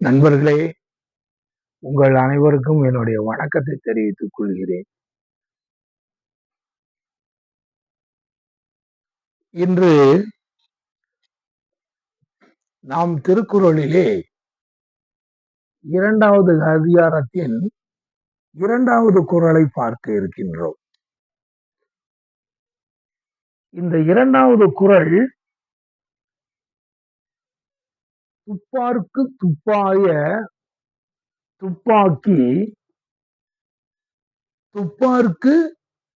நண்பர்களே, உங்கள் அனைவருக்கும் என்னுடைய வணக்கத்தை தெரிவித்துக் கொள்கிறேன். இன்று நாம் திருக்குறளிலே 2வது அதிகாரத்தின் 2வது குறளை பார்க்க இருக்கின்றோம். இந்த 2வது குறள் துப்பார்க்கு துப்பாய துப்பாக்கி துப்பார்க்கு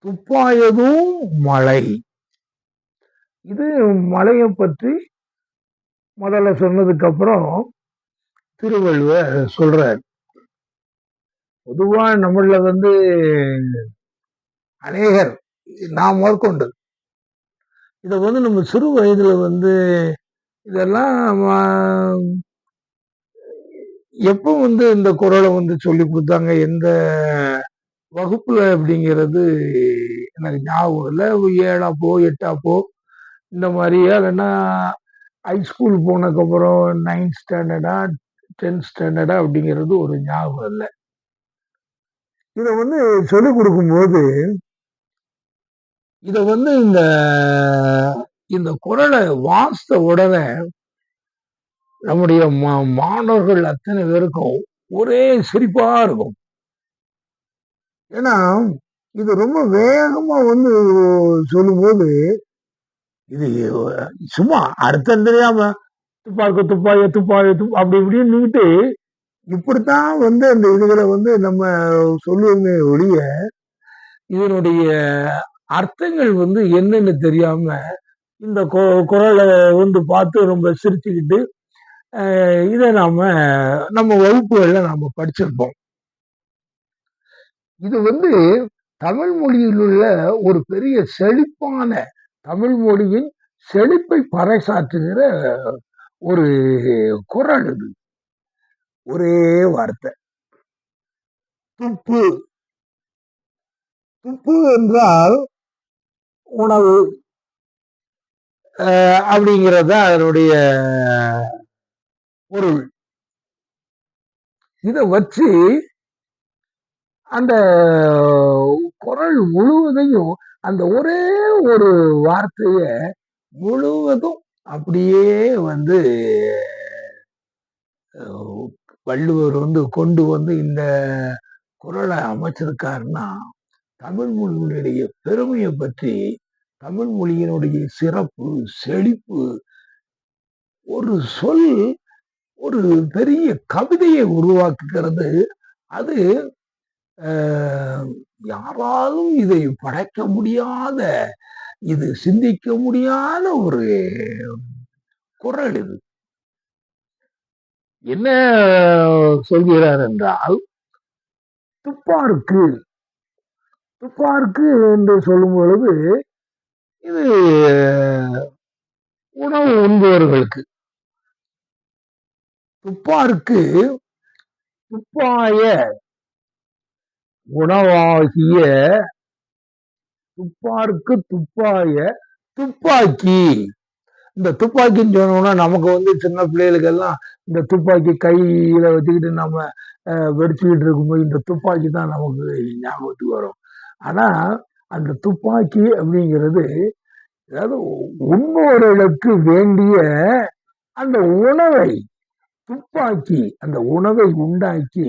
துப்பாயதும் மழை. இது மழையை பற்றி முதல்ல சொன்னதுக்கு அப்புறம் திருவள்ளுவர் சொல்றார். பொதுவா நம்மள அநேகர் நான் முதற்கொண்டு இதை நம்ம சிறு வயதுல இதெல்லாம் எப்போ இந்த குறளை சொல்லி கொடுத்தாங்க, எந்த வகுப்புல அப்படிங்கிறது எனக்கு ஞாபகம் இல்லை. 7ஆப்போ 8ஆப்போ இந்த மாதிரியா, இல்லைன்னா ஹைஸ்கூல் போனதுக்கப்புறம் 9th ஸ்டாண்டர்டா 10th ஸ்டாண்டர்டா அப்படிங்கிறது ஒரு ஞாபகம் இல்லை. இதை சொல்லிக் கொடுக்கும்போது இதை இந்த குறளை வாசித்த உடனே நம்முடைய மாணவர்கள் அத்தனை பேருக்கும் ஒரே சிரிப்பா இருக்கும். ஏன்னா இது ரொம்ப வேகமா சொல்லும்போது இது சும்மா அர்த்தம் தெரியாம துப்பாக்கு துப்பாய துப்பாய அப்படி இப்படின்னு நின்றுட்டு இப்படித்தான் அந்த இதுகளை நம்ம சொல்லுவோமே ஒழிய இதனுடைய அர்த்தங்கள் என்னன்னு தெரியாம இந்த குறளை பார்த்து ரொம்ப சிரிச்சுக்கிட்டு இதை நம்ம வகுப்புகள்ல நாம படிச்சிருப்போம். இது தமிழ் மொழியில் உள்ள ஒரு பெரிய செழிப்பான தமிழ் மொழியின் செழிப்பை பறைசாற்றுகிற ஒரு குறள். இது ஒரே வார்த்தை, துப்பு. துப்பு என்றால் உணவு அப்படிங்கிறத அதனுடைய பொருள். இதை வச்சு அந்த குறள் முழுவதையும் அந்த ஒரே ஒரு வார்த்தைய முழுவதும் அப்படியே வள்ளுவர் கொண்டு இந்த குறளை அமைச்சிருக்காருன்னா தமிழ் மொழியினுடைய பெருமையை பற்றி, தமிழ் மொழியினுடைய சிறப்பு செழிப்பு, ஒரு சொல் ஒரு பெரிய கவிதையை உருவாக்குகிறது. அது யாராலும் இதை படைக்க முடியாத, இது சிந்திக்க முடியாத ஒரு குறள். இது என்ன சொல்கிறார் என்றால், துப்பார்க்கு துப்பார்க்கு என்று சொல்லும் பொழுது இது உணவு உண்பவர்களுக்கு, துப்பார்க்கு துப்பாய உணவாகிய துப்பார்க்கு துப்பாய துப்பாக்கி. இந்த துப்பாக்கின்னு சொன்னோம்னா நமக்கு சின்ன பிள்ளைகளுக்கெல்லாம் இந்த துப்பாக்கி கையில வச்சுக்கிட்டு நம்ம வெடிச்சுக்கிட்டு இருக்கும்போது இந்த துப்பாக்கி தான் நமக்கு ஞாபகத்துக்கு வரும். ஆனா அந்த துப்பாக்கி அப்படிங்கிறது அதாவது உண்பவர்களுக்கு வேண்டிய அந்த உணவை துப்பாக்கி, அந்த உணவை உண்டாக்கி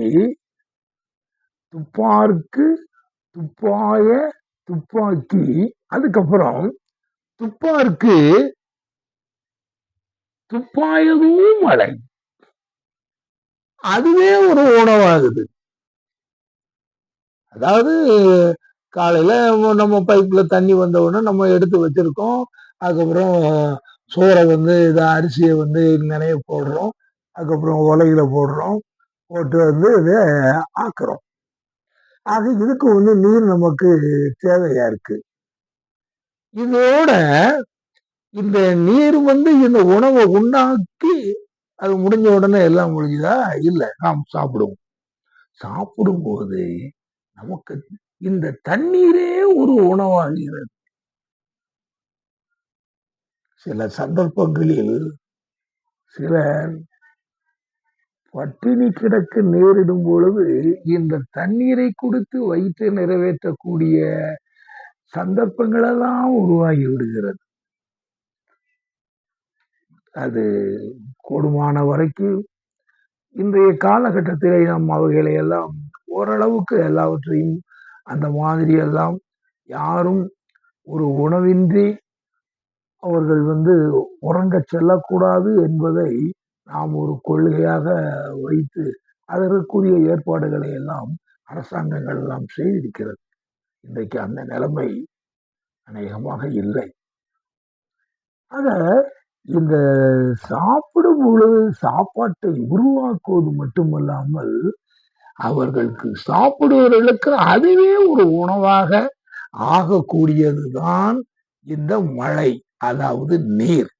துப்பார்க்கு துப்பாய துப்பாக்கி. அதுக்கப்புறம் துப்பார்க்கு துப்பாயதும் மழை, அதுவே ஒரு உணவாகுது. அதாவது காலையில நம்ம பைப்ல தண்ணி வந்த உடனே நம்ம எடுத்து வச்சிருக்கோம். அதுக்கப்புறம் சோறை இதை அரிசியை நினைய போடுறோம். அதுக்கப்புறம் உலையில போடுறோம், போட்டு இதை ஆக்குறோம். ஆக இதுக்கு நீர் நமக்கு தேவையா இருக்கு. இதோட இந்த நீர் இந்த உணவை உண்டாக்கி அது முடிஞ்ச உடனே எல்லாம் முடிஞ்சுதா? இல்லை, நாம் சாப்பிடுவோம். சாப்பிடும்போது நமக்கு இந்த தண்ணீரே ஒரு உணவாகிறது. சில சந்தர்ப்பங்களில் சிலர் பட்டினி கிடக்க நேரிடும் பொழுது இந்த தண்ணீரை கொடுத்து வயிற்றை நிறைவேற்றக்கூடிய சந்தர்ப்பங்கள் எல்லாம் உருவாகி விடுகிறது. அது கூடுமான வரைக்கும் இன்றைய காலகட்டத்திலே நாம் அவைகளை எல்லாம் ஓரளவுக்கு எல்லாவற்றையும் அந்த மாதிரி எல்லாம் யாரும் ஒரு உணவின்றி அவர்கள் உறங்கச் செல்லக்கூடாது என்பதை நாம் ஒரு கொள்கையாக வைத்து அதற்குரிய ஏற்பாடுகளை எல்லாம் அரசாங்கங்கள் எல்லாம் செய்திருக்கிறது. இன்றைக்கு அந்த நிலைமை அநேகமாக இல்லை. ஆக இந்த சாப்பிடும் பொழுது சாப்பாட்டை உருவாக்குவது மட்டுமல்லாமல் அவர்களுக்கு சாப்பிடுவவர்களுக்கு அதுவே ஒரு உணவாக ஆகக்கூடியதுதான் இந்த மழை, அதாவது நீர்.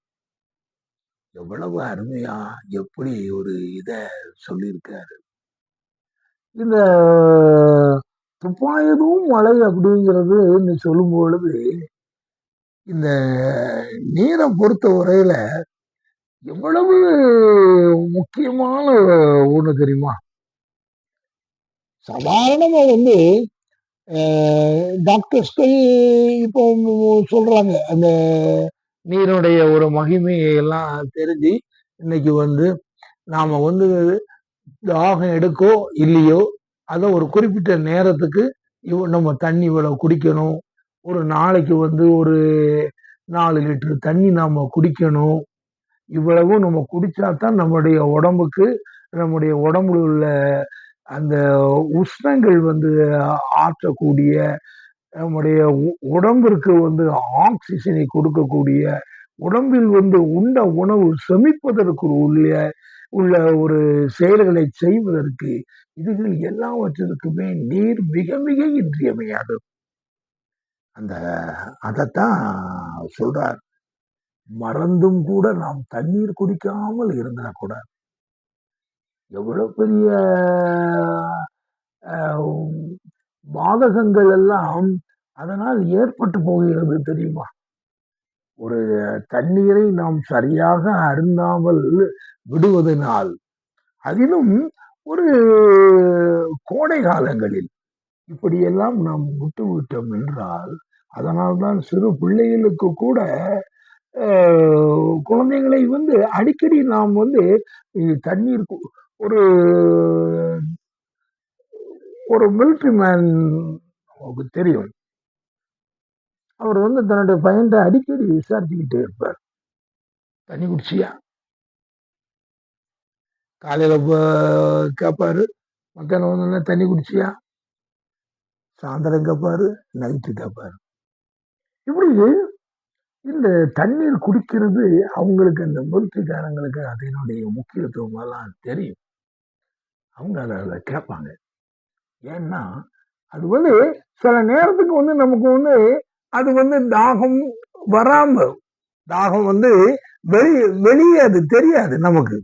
எவ்வளவு அருமையா எப்படி ஒரு இத சொல்லியிருக்காரு. இந்த துப்பாயதும் மழை அப்படிங்கிறது நீ சொல்லும் பொழுது இந்த நீரை பொறுத்த வரையில எவ்வளவு முக்கியமான ஒண்ணு தெரியுமா? சாதாரணமா டாக்டர்ஸ்கள் இப்போ சொல்றாங்க அந்த நீருடைய ஒரு மகிமையை எல்லாம் தெரிஞ்சு இன்னைக்கு நாம தாகம் எடுக்கோ இல்லையோ அதை ஒரு குறிப்பிட்ட நேரத்துக்கு நம்ம தண்ணி இவ்வளவு குடிக்கணும், ஒரு நாளைக்கு ஒரு 4 லிட்டர் தண்ணி நாம குடிக்கணும், இவ்வளவும் நம்ம குடிச்சாதான் நம்முடைய உடம்புக்கு நம்முடைய உடம்புல உள்ள அந்த உஷ்ணங்கள் ஆற்றக்கூடிய நம்முடைய உடம்பிற்கு ஆக்சிஜனை கொடுக்கக்கூடிய உடம்பில் உண்ட உணவு செமிப்பதற்கு உள்ள ஒரு செயல்களை செய்வதற்கு இதுகள் எல்லாவற்றிற்குமே நீர் மிக மிக இன்றியமையாது. அதைத்தான் சொல்றார். மறந்தும் கூட நாம் தண்ணீர் குடிக்காமல் இருந்துடக்கூடாது. எவ்வளவு பெரிய பாதகங்கள் எல்லாம் அதனால் ஏற்பட்டு போகிறது தெரியுமா? ஒரு தண்ணீரை நாம் சரியாக அருந்தாமல் விடுவதனால், அதிலும் ஒரு கோடை காலங்களில் இப்படியெல்லாம் நாம் விட்டுவிட்டோம் என்றால், அதனால்தான் சிறு பிள்ளைகளுக்கு கூட குழந்தைகளை அடிக்கடி நாம் தண்ணீர் ஒரு ஒரு மிலிட்டரி மேன் தெரியும். அவர் தன்னுடைய பையன்கிட்ட அடிக்கடி விசாரிச்சுக்கிட்டே இருப்பார். தண்ணி குடிச்சியா? காலையில கேட்பாரு, மத்தியானம் தண்ணி குடிச்சியா? சாயந்தரம் கேட்பாரு, நைட்டு கேட்பாரு. இப்படி இந்த தண்ணீர் குடிக்கிறது அவங்களுக்கு அந்த மிலிட்டரிக்காரங்களுக்கு அதனுடைய முக்கியத்துவம் எல்லாம் தெரியும். அவங்க அதை கேட்பாங்க. ஏன்னா அது சில நேரத்துக்கு நமக்கு அது தாகம் வராம தாகம் வெளியே அது தெரியாது நமக்கு.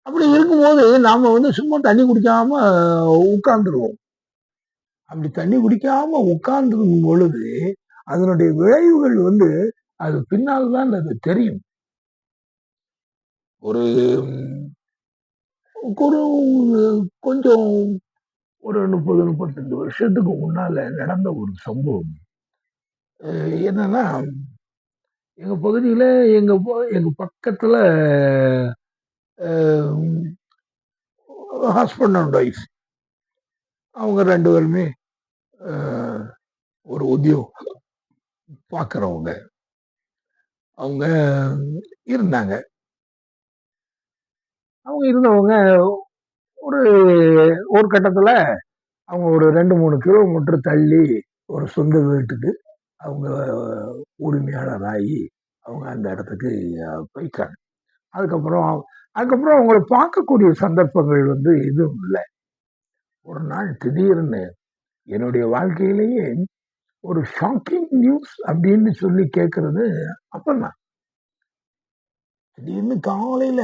அப்படி இருக்கும்போது நாம சும்மா தண்ணி குடிக்காம உட்கார்ந்துருவோம். அப்படி தண்ணி குடிக்காம உட்கார்ந்துருக்கும் பொழுது அதனுடைய விளைவுகள் அது பின்னால் தான் அது தெரியும். ஒரு கொஞ்சம் ஒரு 30, 35 வருஷத்துக்கு முன்னால நடந்த ஒரு சம்பவம். என்னன்னா, எங்க பகுதியில எங்க பக்கத்துல ஹஸ்பண்ட் அண்ட் ஒய்ஃப் அவங்க 2 பேருமே ஒரு உத்தியோகம் பார்க்குறவங்க. அவங்க இருந்தாங்க. அவங்க இருந்தவங்க ஒரு ஒரு கட்டத்துல அவங்க ஒரு 2, 3 கிலோமீட்டர் தள்ளி ஒரு சொந்த வீட்டுக்கு அவங்க உரிமையாளராகி அவங்க அந்த இடத்துக்கு போயிட்டாங்க. அதுக்கப்புறம் அதுக்கப்புறம் அவங்கள பார்க்கக்கூடிய சந்தர்ப்பங்கள் எதுவும் இல்லை. ஒரு நாள் திடீர்னு என்னுடைய வாழ்க்கையிலேயே ஒரு ஷாக்கிங் நியூஸ் அப்படின்னு சொல்லி கேட்கறது அப்பதான். திடீர்னு காலையில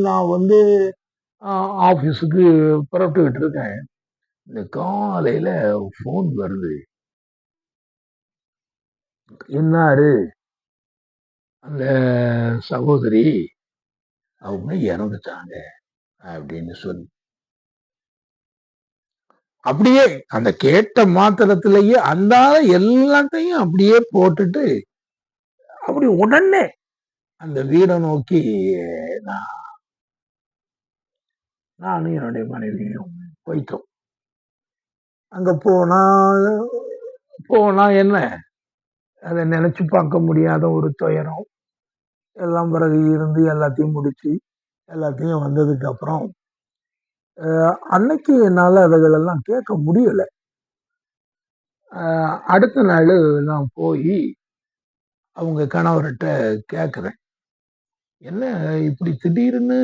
நான் ஆபீஸுக்கு புறப்பட்டுக்கிட்டு இருக்கேன். இந்த காலையில போன் வருது. என்னாரு அந்த சகோதரி அவங்க இறந்துட்டாங்க அப்படின்னு சொல்லி அப்படியே அந்த கேட்ட மாத்திரத்திலேயே அந்த எல்லாத்தையும் அப்படியே போட்டுட்டு அப்படி உடனே அந்த வீடை நோக்கி நான் நானும் என்னுடைய மனைவியும் போயிட்டோம். அங்க போனா போனா என்ன அதை நினைச்சு பார்க்க முடியாத ஒரு துயரம். எல்லாம் பிறகு இருந்து எல்லாத்தையும் முடிச்சு எல்லாத்தையும் வந்ததுக்கு அப்புறம் அன்னைக்கு என்னால அவைகளெல்லாம் கேட்க முடியல. அடுத்த நாள் நான் போய் அவங்க கணவர்கிட்ட கேட்குறேன். என்ன இப்படி திடீர்னு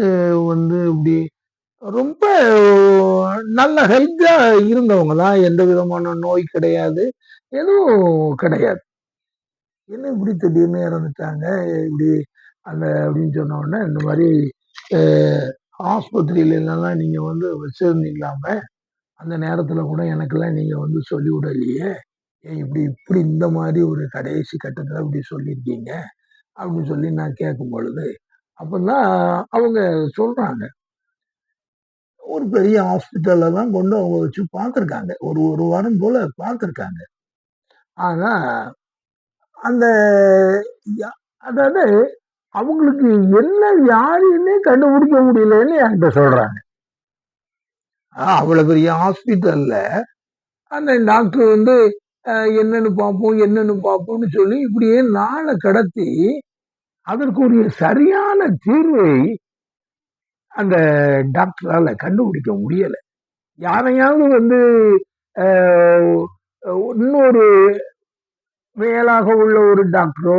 வந்து இப்படி ரொம்ப நல்ல ஹெல்த்தியா இருந்தவங்க தான். எந்த விதமான நோய் கிடையாது. எதுவும் கிடையாது. என்ன இப்படி திடீர்னு இறந்துட்டாங்க? இப்படி அந்த அப்படின்னு சொன்ன உடனே, இந்த மாரி அ ஆஸ்பத்திரியிலலாம் நீங்க வந்து வச்சிருந்தீங்களாமே, அந்த நேரத்துல கூட எனக்கெல்லாம் நீங்க வந்து சொல்லி விடலையே. ஏன் இப்படி இப்படி இந்த மாரி ஒரு கடைசி கட்டத்துல இப்படி சொல்லியிருக்கீங்க? அப்படின்னு சொல்லி நான் கேட்கும் பொழுது, அப்பதான் அவங்க சொல்றாங்க. ஒரு பெரிய ஹாஸ்பிட்டல்லலாம் கொண்டு அவங்க வச்சு பார்த்துருக்காங்க. ஒரு 1 வாரம் போல பார்த்துருக்காங்க. ஆனா, அந்த ய அதாவது அவங்களுக்கு என்ன வியாதின்னே கண்டுபிடிக்க முடியலன்னு என்கிட்ட சொல்றாங்க. அவ்வளவு பெரிய ஹாஸ்பிட்டல்ல அந்த டாக்டர் வந்து என்னன்னு பார்ப்போம், என்னன்னு பார்ப்போம்ன்னு சொல்லி இப்படியே நாள கடத்தி, அதற்குரிய சரியான தீர்வை அந்த டாக்டரால கண்டுபிடிக்க முடியல. யாரையாவது வந்து அ இன்னொரு மேலாக உள்ள ஒரு டாக்டரோ,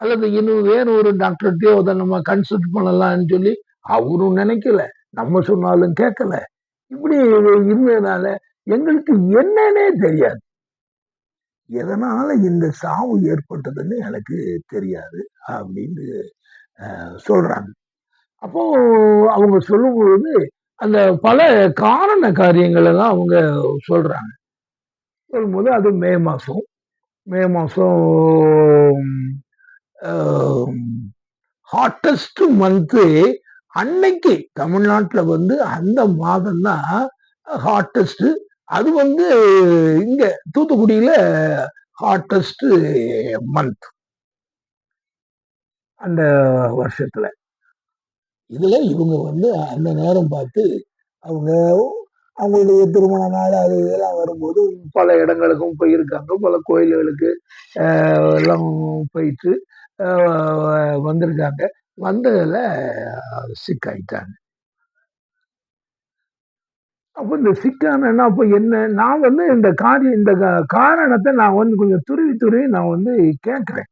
அல்லது இன்னும் வேற ஒரு டாக்டர்ட்டயோ அத நம்ம கன்சல்ட் பண்ணலாம்ன்னு சொல்லி அவரும் நினைக்கல. நம்ம சொன்னாலும் கேட்கல. இப்படி இருந்ததுனால எங்களுக்கு என்னன்னே தெரியாது. எதனால இந்த சாவு ஏற்பட்டதுன்னு எனக்கு தெரியாது அப்படின்னு சொல்றாங்க. அப்போ அவங்க சொல்லும்பொழுது, அந்த பல காரண காரியங்கள் எல்லாம் அவங்க சொல்றாங்க. சொல்லும்போது அது மே மாசம். மே மாசம் அ ஹாட்டஸ்ட் மந்த்து அன்னைக்கு தமிழ்நாட்டுல வந்து அந்த மாதம் தான் ஹாட்டஸ்ட். அது வந்து இங்க தூத்துக்குடியில ஹாட்டஸ்ட் மந்த் அந்த வருஷத்துல. இதுல இவங்க வந்து அந்த நேரம் பார்த்து அவங்க அவங்களுடைய திருமண நாள் அது இதெல்லாம் வரும்போது பல இடங்களுக்கும் போயிருக்காங்க. பல கோயில்களுக்கு எல்லாம் போயிட்டு வந்திருக்காங்க. வந்ததுல சிக் ஆயிட்டாங்க. அப்ப இந்த சிக்கானன்னா அப்ப என்ன? நான் வந்து இந்த காரணத்த நான் வந்து கொஞ்சம் துருவி துருவி நான் வந்து கேட்கிறேன்.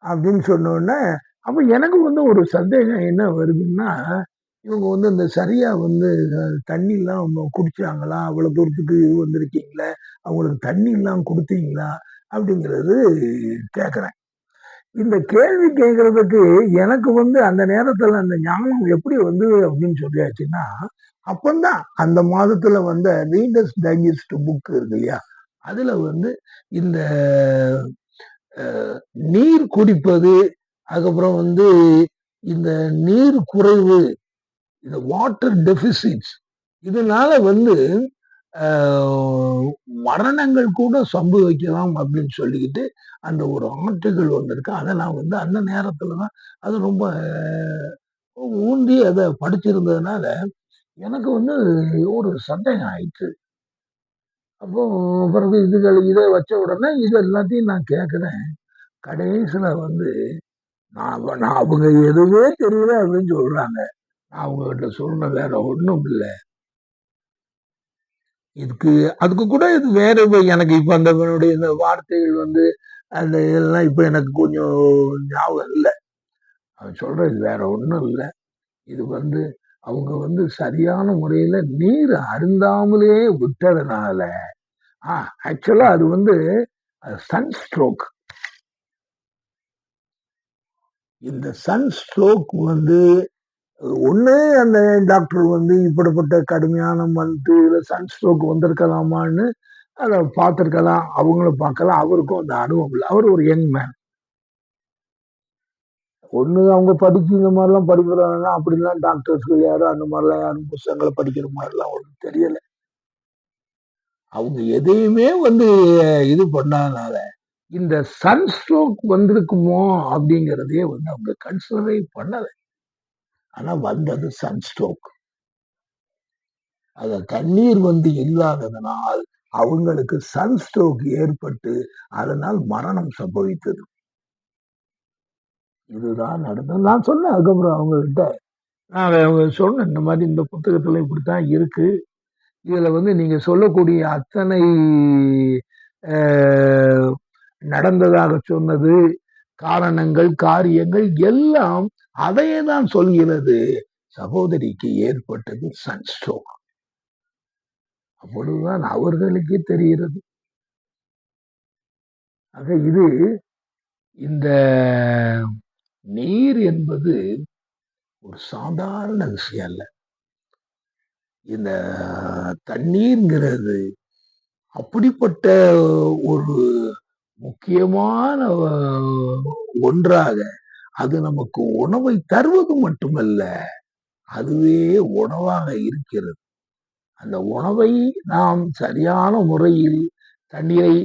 அப்படின்னு சொன்னோனே, அப்ப எனக்கு வந்து ஒரு சந்தேகம் என்ன வருதுன்னா, இவங்க வந்து இந்த சரியா வந்து தண்ணிலாம் குடிச்சாங்களா? அவ்வளவு தூரத்துக்கு வந்திருக்கீங்களே, அவங்களுக்கு தண்ணிலாம் குடுத்தீங்களா? அப்படிங்கிறது கேட்கிறேன். இந்த கேள்வி கேட்கிறதுக்கு எனக்கு வந்து அந்த நேரத்துல அந்த ஞாபகம் எப்படி வந்தது அப்படின்னு சொல்லியாச்சுன்னா, அப்பந்தான் அந்த மாதத்துல வந்த ரீடர்ஸ் டைஜஸ்ட் புக் இருக்கு இல்லையா? அதுல வந்து இந்த அ நீர் குடிப்பது, அதுக்கப்புறம் வந்து இந்த நீர் குறைவு, இந்த வாட்டர் டெபிசிட்ஸ் இதனால வந்து அ மரணங்கள் கூட சம்பவிக்கலாம் அப்படின்னு சொல்லிக்கிட்டு, அந்த ஒரு ஆர்டிக்கிள் வந்திருக்கு. அத நான் வந்து அந்த நேரத்துல தான் அது ரொம்ப ஊன்றி அத படிச்சிருந்ததுனால, எனக்கு வந்து ஒரு சந்தேகம் ஆயிடுச்சு. அப்போ பிறகு இத வச்ச உடனே இது எல்லாத்தையும் நான் கேட்கிறேன். கடைசியில வந்து நான் அவங்க எதுவுமே தெரியல அப்படின்னு சொல்றாங்க. நான் அவங்ககிட்ட சொன்னேன் வேற ஒண்ணும் இல்ல. இதுக்கு அதுக்கு கூட இது வேற எனக்கு இப்ப அந்த இந்த வார்த்தைகள் வந்து அந்த இதெல்லாம் இப்ப எனக்கு கொஞ்சம் ஞாபகம் இல்ல. அவன் சொல்றது வேற ஒண்ணும் இல்ல. இது வந்து அவங்க வந்து சரியான முறையில நீர் அருந்தாமலே விட்டதுனால, ஆக்சுவலா அது வந்து சன்ஸ்ட்ரோக். இந்த சன்ஸ்ட்ரோக் வந்து ஒண்ணு அந்த டாக்டர் வந்து இப்படிப்பட்ட கடுமையான மந்த்து இதுல சன்ஸ்ட்ரோக் வந்திருக்கலாமான்னு அத பார்த்திருக்கலாம். அவங்களும் பார்க்கலாம். அவருக்கும் அந்த அனுபவம் இல்ல. அவர் ஒரு யங் மேன். ஒண்ணு அவங்க படிச்சு இந்த மாதிரிலாம் படிக்கிறாங்கன்னா அப்படிலாம் டாக்டர்ஸ்கள் யாரும் அந்த மாதிரிலாம் யாரும் புத்தகங்களை படிக்கிற மாதிரிலாம் ஒன்றும் தெரியல. அவங்க எதையுமே வந்து இது பண்ணாதனால இந்த சன்ஸ்ட்ரோக் வந்திருக்குமோ அப்படிங்கிறதையே வந்து அவங்க கன்சிடரே பண்ணல. ஆனா வந்தது சன்ஸ்ட்ரோக். அத தண்ணீர் வந்து இல்லாததனால் அவங்களுக்கு சன்ஸ்ட்ரோக் ஏற்பட்டு அதனால் மரணம் சம்பவித்தது. இதுதான் நடந்தது. நான் சொன்னேன் அதுக்கப்புறம் அவங்ககிட்ட. நான் அவங்க சொன்னேன், இந்த மாதிரி இந்த புத்தகத்துல இப்படித்தான் இருக்கு. இதுல வந்து நீங்க சொல்லக்கூடிய அத்தனை நடந்ததாக சொன்னது காரணங்கள் காரியங்கள் எல்லாம் அதையே தான் சொல்கிறது. சகோதரிக்கு ஏற்பட்டது சன்ஸ்ட்ரோக். அப்பொழுதுதான் அவர்களுக்கே தெரிகிறது. ஆக இது இந்த நீர் என்பது ஒரு சாதாரண விஷயம் அல்ல. இந்த தண்ணீர்ங்கிறது அப்படிப்பட்ட ஒரு முக்கியமான ஒன்றாக அது நமக்கு உணவை தருவது மட்டுமல்ல, அதுவே உணவாக இருக்கிறது. அந்த உணவை நாம் சரியான முறையில் தண்ணீரை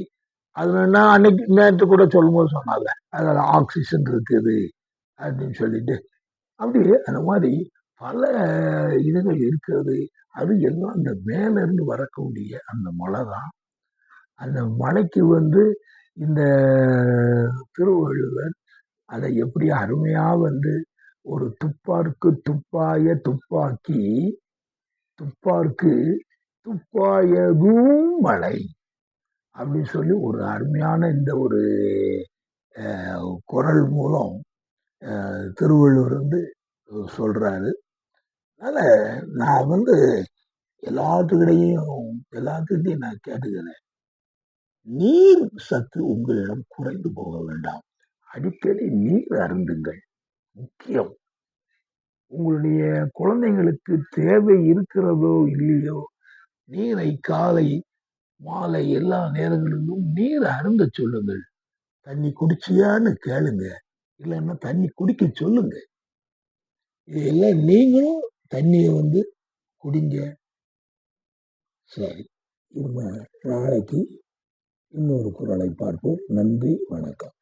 அதுனா அன்னைக்கு நேற்று கூட சொல்லும்போது சொன்னாங்க, அதில் ஆக்சிஜன் இருக்குது அப்படின்னு சொல்லிட்டு அப்படியே அந்த மாதிரி பல இதுகள் இருக்கிறது. அது எல்லாம் அந்த மேல இருந்து வரக்கூடிய அந்த மழை தான். அந்த மழைக்கு வந்து இந்த திருவள்ளுவர் அதை எப்படி அருமையா வந்து ஒரு துப்பார்க்கு துப்பாய துப்பாக்கி துப்பார்க்கு துப்பாயதும் மழை அப்படின்னு சொல்லி ஒரு அருமையான இந்த ஒரு குரல் மூலம் திருவள்ளுவர் வந்து சொல்றாரு. அதனால நான் வந்து எல்லாத்துக்கிட்டையும் நான் கேட்டுக்கிறேன். நீர் சத்து உங்களிடம் குறைந்து போக வேண்டாம். அடிக்கடி நீர் அருந்துங்கள். முக்கியம். உங்களுடைய குழந்தைங்களுக்கு தேவை இருக்கிறதோ இல்லையோ, நீரை காலை மாலை எல்லா நேரங்களிலும் நீர் அருந்த சொல்லுங்கள். தண்ணி குடிச்சியான்னு கேளுங்க. இல்லைன்னா தண்ணி குடிக்க சொல்லுங்க. இதெல்லாம் நீங்களும் தண்ணிய வந்து குடிங்க. சரி. நாளைக்கு இன்னொரு குறளை பார்ப்போம். நன்றி, வணக்கம்.